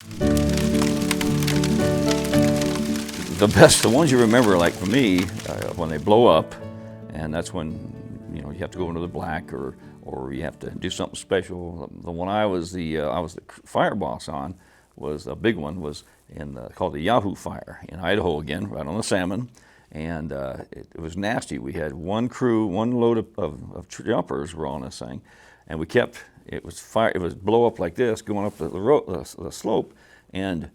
The ones you remember, like for me, when they blow up, and that's when you have to go into the black, or you have to do something special. The one I was the fire boss on was a big one, was called the Yahoo fire in Idaho again, right on the salmon, and it was nasty. We had one crew, one load of jumpers were on this thing, and we kept it was fire. It was blow up like this, going up the slope, and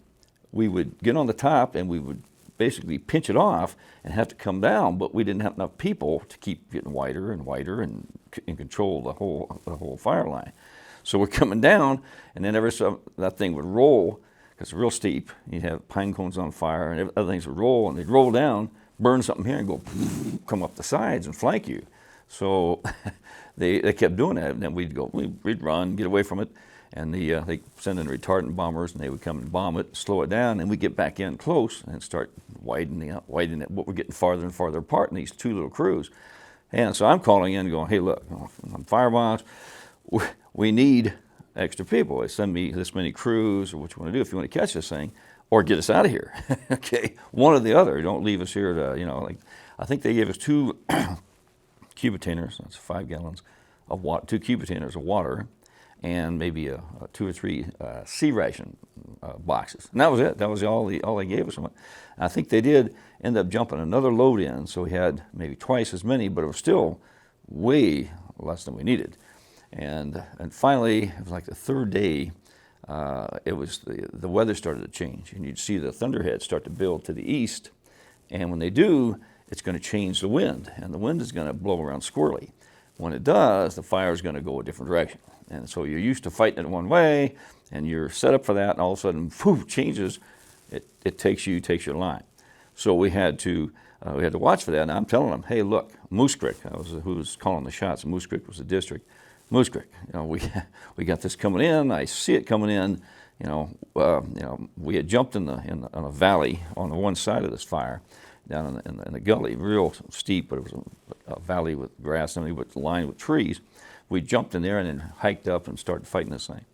we would get on the top and we would basically pinch it off and have to come down, but we didn't have enough people to keep getting wider and wider and control the whole fire line. So we're coming down, and then every so that thing would roll because it's real steep. You'd have pine cones on fire, and other things would roll, and they'd roll down, burn something here, and go come up the sides and flank you. So they kept doing that, and then we'd run, get away from it. And they send in retardant bombers, and they would come and bomb it, slow it down, and we get back in close and start widening it. But we're getting farther and farther apart in these two little crews. And so I'm calling in, going, "Hey, look, I'm fire boss. We need extra people. They send me this many crews, or what you want to do if you want to catch this thing, or get us out of here." Okay, one or the other. Don't leave us here to I think they gave us 2 cubitainers. That's 5 gallons of water. 2 cubitainers of water. And maybe 2 or 3 sea ration boxes. And that was it. That was all they gave us. I think they did end up jumping another load in, so we had maybe twice as many, but it was still way less than we needed. And finally, it was like the 3rd day, it was the weather started to change, and you'd see the thunderheads start to build to the east. And when they do, it's going to change the wind, and the wind is going to blow around squirrely. When it does, the fire is going to go a different direction. And so you're used to fighting it one way, and you're set up for that, and all of a sudden, poof, changes. It takes your line. So we had to watch for that. And I'm telling them, "Hey, look, Moose Creek." I was who was calling the shots. Moose Creek was the district. Moose Creek. We got this coming in. I see it coming in. We had jumped in a valley on the one side of this fire, down in the gully, real steep, but it was a valley with grass and everything, lined with trees. We jumped in there and then hiked up and started fighting this thing.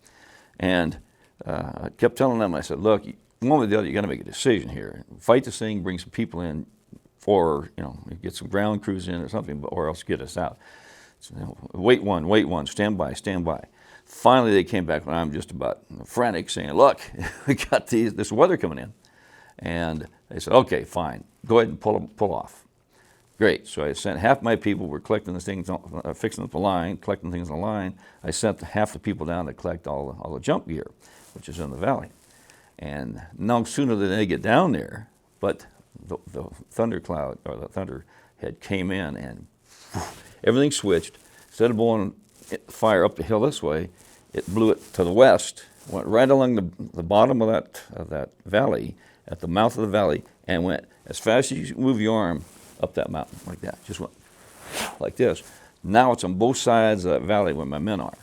And I kept telling them, I said, "Look, one way or the other, you got to make a decision here. Fight this thing, bring some people in, or get some ground crews in or something, or else get us out. So, wait one, stand by. Finally, they came back when I'm just about frantic, saying, "Look, we got this weather coming in." And they said, "Okay, fine, go ahead and pull off." Great. So I sent half my people were collecting the things, fixing up the line, collecting things on the line. I sent half the people down to collect all the jump gear, which is in the valley. And no sooner than they get down there, but the thundercloud or the thunderhead came in, and everything switched. Instead of blowing fire up the hill this way, it blew it to the west, went right along the bottom of that valley, at the mouth of the valley, and went as fast as you move your arm up that mountain, like that. Just went like this. Now it's on both sides of that valley where my men are.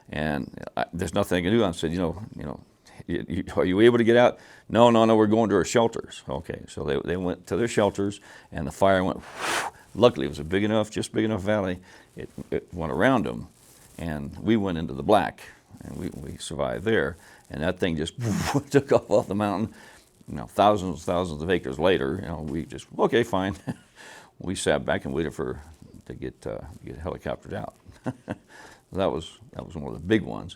And there's nothing I can do. I said, "Are you able to get out?" No, we're going to our shelters. Okay, so they went to their shelters, and the fire went, luckily it was just big enough valley, it went around them, and we went into the black, and we survived there. And that thing just took off the mountain. Thousands of acres later, we just, okay, fine. We sat back and waited to get helicoptered out. That was one of the big ones.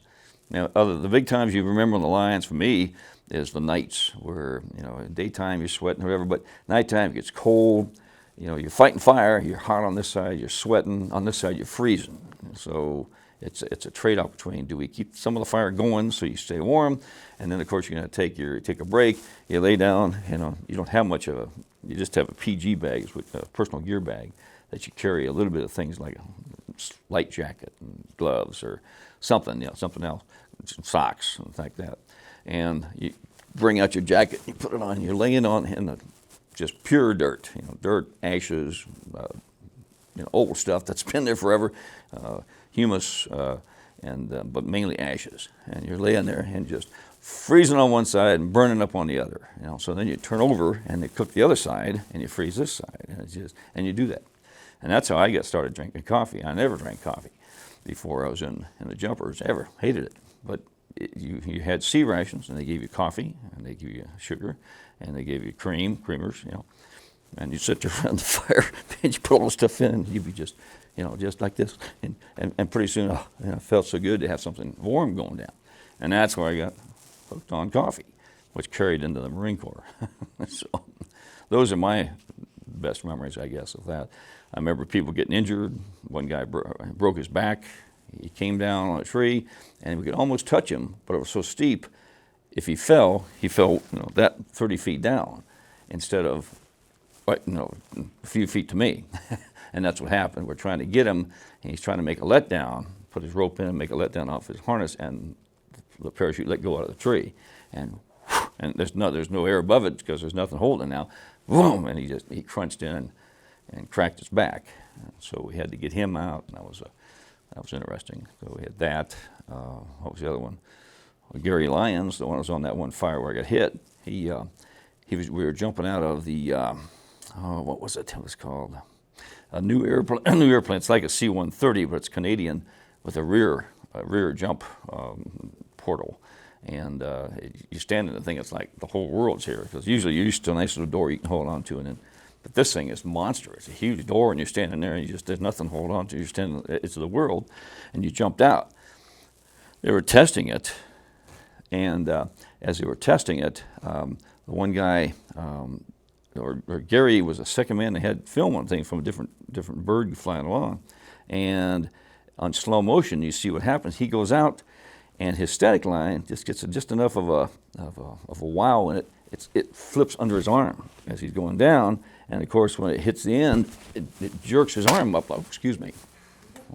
Now, the big times you remember on the lines for me is the nights where, in daytime you're sweating or whatever, but nighttime it gets cold. You're fighting fire, you're hot on this side, you're sweating, on this side you're freezing. So it's a trade-off between, do we keep some of the fire going so you stay warm, and then of course you're going to take a break, you lay down, you don't have much of you just have a PG bag, a personal gear bag, that you carry a little bit of things like a light jacket and gloves or something, something else, socks and like that. And you bring out your jacket, you put it on, you're laying on in the just pure dirt, dirt, ashes, old stuff that's been there forever, humus, but mainly ashes. And you're laying there and just freezing on one side and burning up on the other. So then you turn over and they cook the other side and you freeze this side, and you do that. And that's how I got started drinking coffee. I never drank coffee before I was in the jumpers, ever. Hated it. But you had C rations, and they gave you coffee, and they gave you sugar, and they gave you creamers, you know. And you sit there around the fire, and you put all the stuff in, and you'd be just, you know, just like this. And pretty soon, oh, you know, it felt so good to have something warm going down. And that's where I got hooked on coffee, which carried into the Marine Corps. So those are my best memories, I guess, of that. I remember people getting injured. One guy broke his back. He came down on a tree, and we could almost touch him, but it was so steep. If he fell, you know, that 30 feet down instead of, you know, a few feet to me. And that's what happened. We're trying to get him, and he's trying to make a letdown, put his rope in and make a letdown off his harness, and the parachute let go out of the tree. And there's no air above it because there's nothing holding now. Boom! And he crunched in and cracked his back. And so we had to get him out, and that was interesting. So we had that. What was the other one? Well, Gary Lyons, the one that was on that one fire where I got hit. We were jumping out of the what was it? It was called a new airplane. It's like a C-130, but it's Canadian with a rear jump portal. And you stand in the thing, it's like the whole world's here, because usually you're used to a nice little door you can hold on to, but this thing is monstrous. It's a huge door, and you're standing there, and there's nothing to hold on to. You're standing, it's the world, and you jumped out. They were testing it, and as they were testing it, the one guy, or Gary was the second man. They had film one thing from a different bird flying along, and on slow motion, you see what happens. He goes out, and his static line just gets just enough of a wow in it. It flips under his arm as he's going down, and of course, when it hits the end, it jerks his arm up. Oh, excuse me.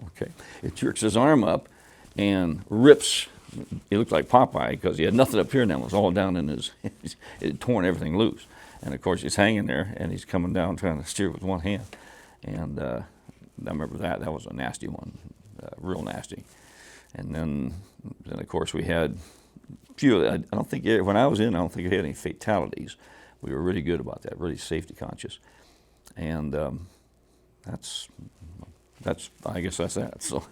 Okay, it jerks his arm up and rips. He looked like Popeye because he had nothing up here now. It was all down in his. It had torn everything loose, and of course, he's hanging there, and he's coming down trying to steer with one hand. And I remember that. That was a nasty one, real nasty. And then of course, we had a few. I don't think when I was in, I don't think we had any fatalities. We were really good about that, really safety conscious, and I guess that's that. So.